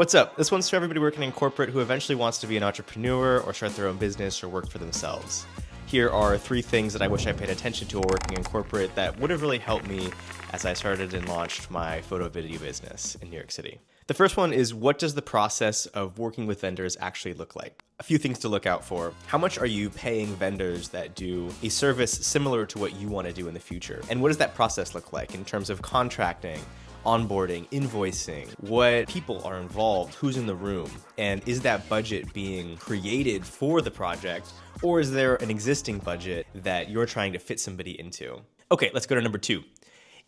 What's up? This one's for everybody working in corporate who eventually wants to be an entrepreneur or start their own business or work for themselves. Here are 3 things that I wish I paid attention to while working in corporate that would have really helped me as I started and launched my photo video business in New York City. The first one is, what does the process of working with vendors actually look like? A few things to look out for. How much are you paying vendors that do a service similar to what you want to do in the future? And what does that process look like in terms of contracting, onboarding, invoicing, what people are involved, who's in the room, and is that budget being created for the project, or is there an existing budget that you're trying to fit somebody into? Okay, let's go to number 2.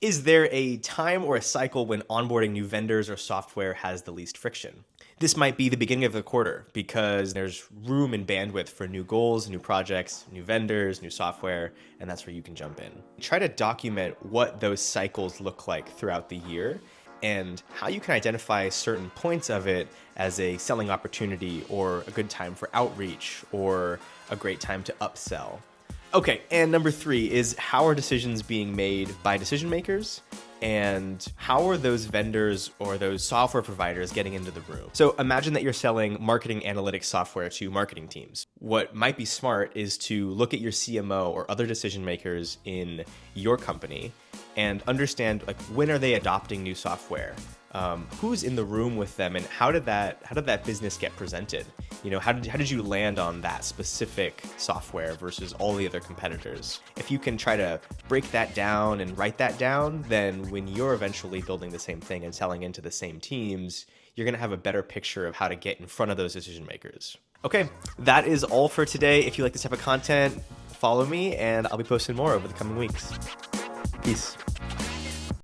Is there a time or a cycle when onboarding new vendors or software has the least friction? This might be the beginning of the quarter because there's room and bandwidth for new goals, new projects, new vendors, new software, and that's where you can jump in. Try to document what those cycles look like throughout the year and how you can identify certain points of it as a selling opportunity or a good time for outreach or a great time to upsell. Okay, and number 3 is, how are decisions being made by decision makers? And how are those vendors or those software providers getting into the room? So imagine that you're selling marketing analytics software to marketing teams. What might be smart is to look at your CMO or other decision makers in your company and understand, like, when are they adopting new software? Who's in the room with them, and how did that business get presented? You know, how did you land on that specific software versus all the other competitors? If you can try to break that down and write that down, then when you're eventually building the same thing and selling into the same teams, you're gonna have a better picture of how to get in front of those decision makers. Okay, that is all for today. If you like this type of content, follow me and I'll be posting more over the coming weeks. Peace.